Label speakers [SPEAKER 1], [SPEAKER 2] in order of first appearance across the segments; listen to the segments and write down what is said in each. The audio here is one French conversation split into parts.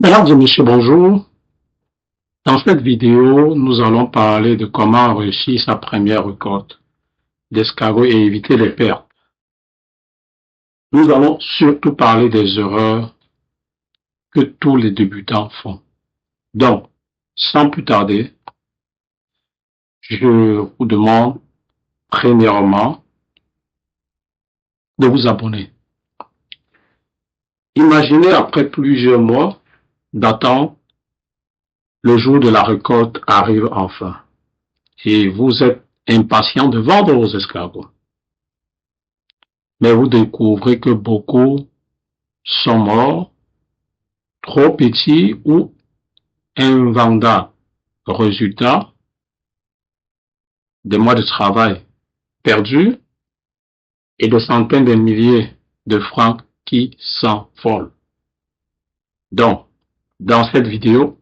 [SPEAKER 1] Mesdames et messieurs, bonjour. Dans cette vidéo, nous allons parler de comment réussir sa première récolte d'escargots et éviter les pertes. Nous allons surtout parler des erreurs que tous les débutants font. Donc, sans plus tarder, je vous demande premièrement de vous abonner. Imaginez après plusieurs mois d'attente, le jour de la récolte arrive enfin et vous êtes impatient de vendre vos escargots. Mais vous découvrez que beaucoup sont morts, trop petits ou invendables. Résultat, des mois de travail perdus et des centaines de milliers de francs qui s'envolent. Donc, dans cette vidéo,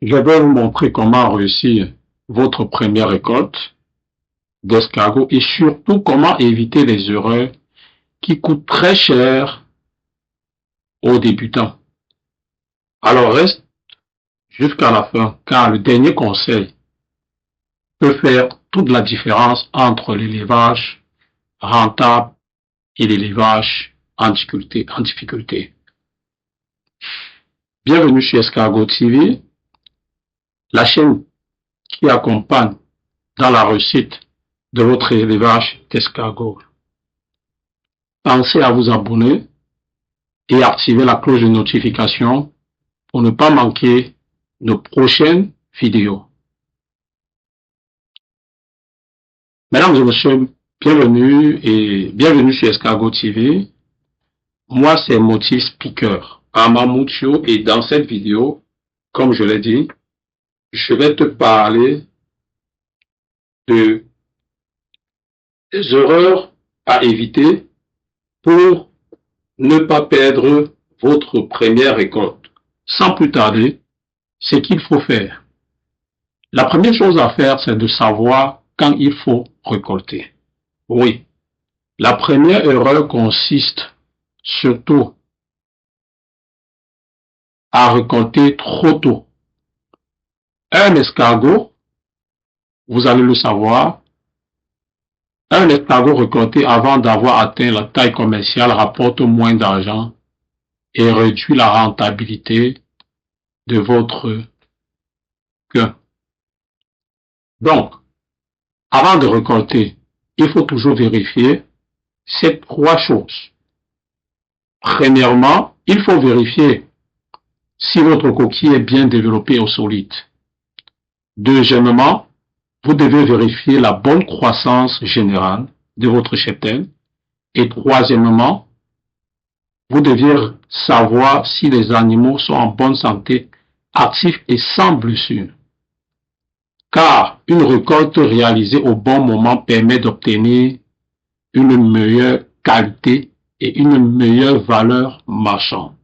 [SPEAKER 1] je vais vous montrer comment réussir votre première récolte d'escargots et surtout comment éviter les erreurs qui coûtent très cher aux débutants. Alors reste jusqu'à la fin, car le dernier conseil peut faire toute la différence entre l'élevage rentable et l'élevage en difficulté. Bienvenue chez Escargot TV, la chaîne qui accompagne dans la réussite de votre élevage d'escargots. Pensez à vous abonner et activer la cloche de notification pour ne pas manquer nos prochaines vidéos. Mesdames et messieurs, bienvenue sur Escargot TV. Moi, c'est Motis Speaker, Amamucho, et dans cette vidéo, comme je l'ai dit, je vais te parler des erreurs à éviter pour ne pas perdre votre première récolte. Sans plus tarder, ce qu'il faut faire. La première chose à faire, c'est de savoir quand il faut récolter. Oui, la première erreur consiste surtout à récolter trop tôt. Un escargot, vous allez le savoir, un escargot récolté avant d'avoir atteint la taille commerciale rapporte moins d'argent et réduit la rentabilité de votre gain. Donc, avant de récolter, il faut toujours vérifier ces trois choses. Premièrement, il faut vérifier si votre coquille est bien développée ou solide. Deuxièmement, vous devez vérifier la bonne croissance générale de votre cheptel. Et troisièmement, vous devez savoir si les animaux sont en bonne santé, actifs et sans blessure. Car une récolte réalisée au bon moment permet d'obtenir une meilleure qualité et une meilleure valeur marchande.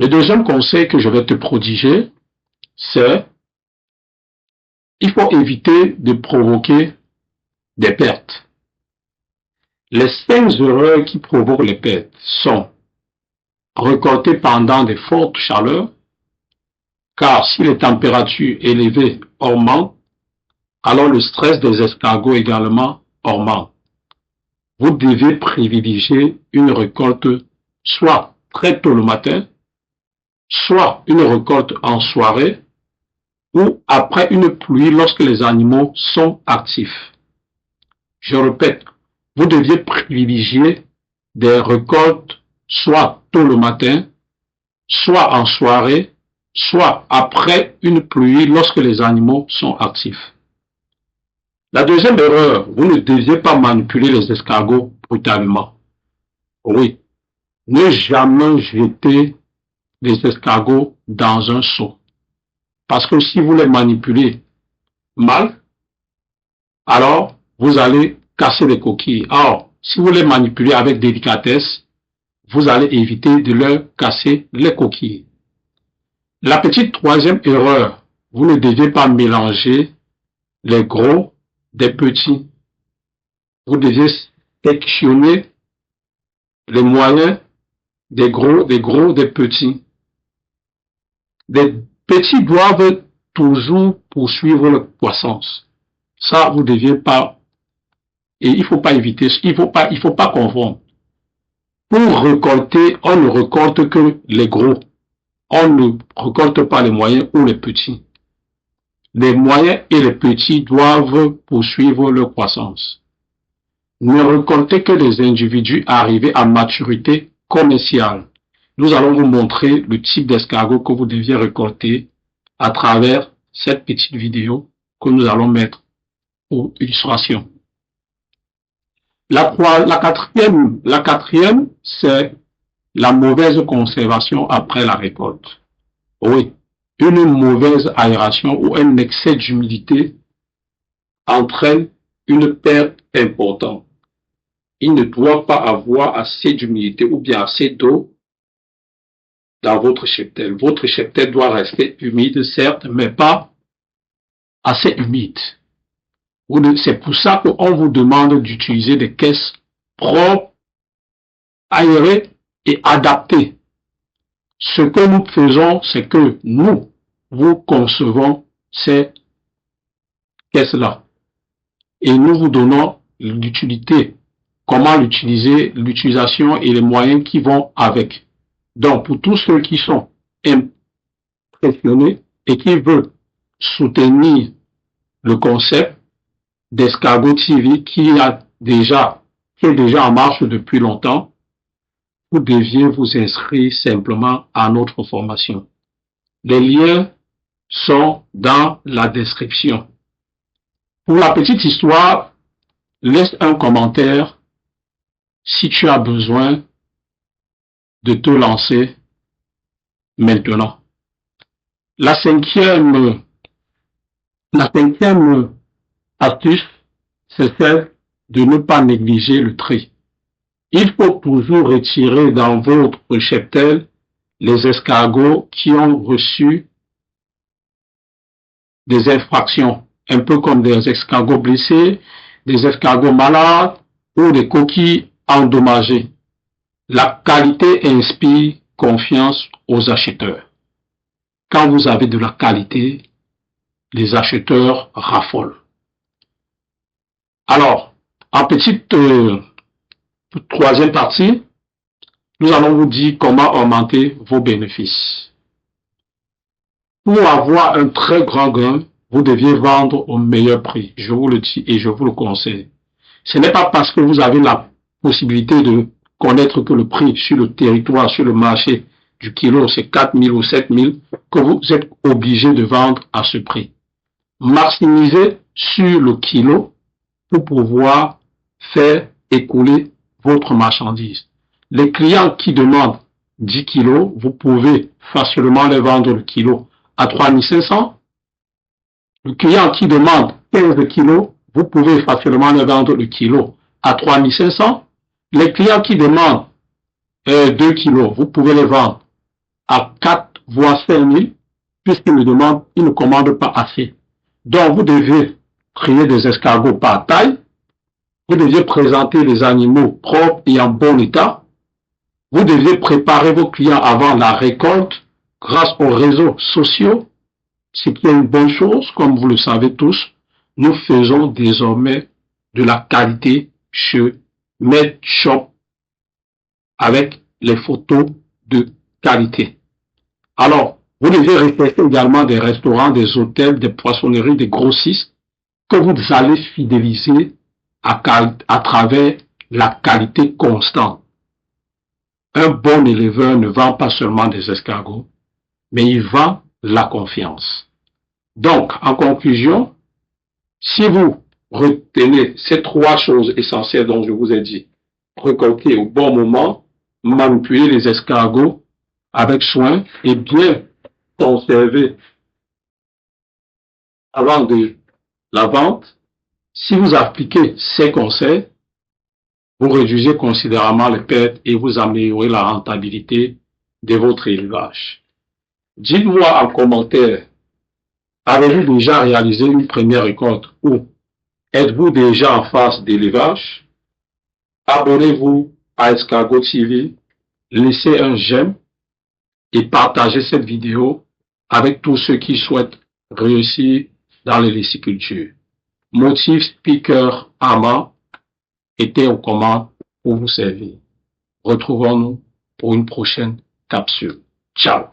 [SPEAKER 1] Le deuxième conseil que je vais te prodiguer, c'est il faut éviter de provoquer des pertes. Les 5 erreurs qui provoquent les pertes sont récolter pendant de fortes chaleurs, car si les températures élevées augmentent, alors le stress des escargots également augmente. Vous devez privilégier une récolte soit très tôt le matin, soit une récolte en soirée, ou après une pluie lorsque les animaux sont actifs. Je répète, vous deviez privilégier des récoltes soit tôt le matin, soit en soirée, soit après une pluie lorsque les animaux sont actifs. La deuxième erreur, vous ne deviez pas manipuler les escargots brutalement. Oui, ne jamais jeter les escargots dans un seau. Parce que si vous les manipulez mal, alors vous allez casser les coquilles. Or, si vous les manipulez avec délicatesse, vous allez éviter de leur casser les coquilles. La petite troisième erreur, vous ne devez pas mélanger les gros des petits. Vous devez sectionner les moyens des gros, des petits. Des petits doivent toujours poursuivre la croissance. Ça, vous ne deviez pas, et il faut pas éviter, il faut pas confondre. Pour récolter, on ne récolte que les gros. On ne récolte pas les moyens ou les petits. Les moyens et les petits doivent poursuivre leur croissance. Ne récoltez que les individus arrivés à maturité commerciale. Nous allons vous montrer le type d'escargot que vous deviez récolter à travers cette petite vidéo que nous allons mettre pour illustration. La quatrième, c'est la mauvaise conservation après la récolte. Oui, une mauvaise aération ou un excès d'humidité entraîne une perte importante. Il ne doit pas avoir assez d'humidité ou bien assez d'eau dans votre cheptel. Votre cheptel doit rester humide, certes, mais pas assez humide. C'est pour ça qu'on vous demande d'utiliser des caisses propres, aérées et adaptées. Ce que nous faisons, c'est que nous concevons ces caisses-là. Et nous vous donnons l'utilité, comment l'utiliser, l'utilisation et les moyens qui vont avec. Donc, pour tous ceux qui sont impressionnés et qui veulent soutenir le concept d'Escargot TV qui est déjà en marche depuis longtemps, vous deviez vous inscrire simplement à notre formation. Les liens sont dans la description. Pour la petite histoire, laisse un commentaire si tu as besoin de te lancer maintenant. La cinquième astuce, c'est celle de ne pas négliger le tri. Il faut toujours retirer dans votre cheptel les escargots qui ont reçu des infractions, un peu comme des escargots blessés, des escargots malades ou des coquilles endommagées. La qualité inspire confiance aux acheteurs. Quand vous avez de la qualité, les acheteurs raffolent. Alors, en petite troisième partie, nous allons vous dire comment augmenter vos bénéfices. Pour avoir un très grand gain, vous deviez vendre au meilleur prix. Je vous le dis et je vous le conseille. Ce n'est pas parce que vous avez la possibilité de connaître que le prix sur le territoire, sur le marché du kilo, c'est 4 000 ou 7 000, que vous êtes obligé de vendre à ce prix. Maximisez sur le kilo pour pouvoir faire écouler votre marchandise. Les clients qui demandent 10 kilos, vous pouvez facilement les vendre le kilo à 3 500. Le client qui demande 15 kilos, vous pouvez facilement les vendre le kilo à 3 500. Les clients qui demandent 2 kilos, vous pouvez les vendre à 4 voire 5 000, puisqu'ils ne commandent pas assez. Donc, vous devez créer des escargots par taille. Vous devez présenter les animaux propres et en bon état. Vous devez préparer vos clients avant la récolte grâce aux réseaux sociaux, ce qui est une bonne chose, comme vous le savez tous. Nous faisons désormais de la qualité chez MedShop avec les photos de qualité. Alors, vous devez respecter également des restaurants, des hôtels, des poissonneries, des grossistes que vous allez fidéliser à travers la qualité constante. Un bon éleveur ne vend pas seulement des escargots, mais il vend la confiance. Donc, en conclusion, si vous retenez ces 3 choses essentielles dont je vous ai dit, récolter au bon moment, manipuler les escargots avec soin et bien conserver avant de la vente, si vous appliquez ces conseils, vous réduisez considérablement les pertes et vous améliorez la rentabilité de votre élevage. Dites-moi en commentaire, avez-vous déjà réalisé une première récolte ou êtes-vous déjà en phase d'élevage? Abonnez-vous à Escargot TV, laissez un j'aime et partagez cette vidéo avec tous ceux qui souhaitent réussir dans les lessicultures. Motif Speaker Ama était aux commandes pour vous servir. Retrouvons-nous pour une prochaine capsule. Ciao!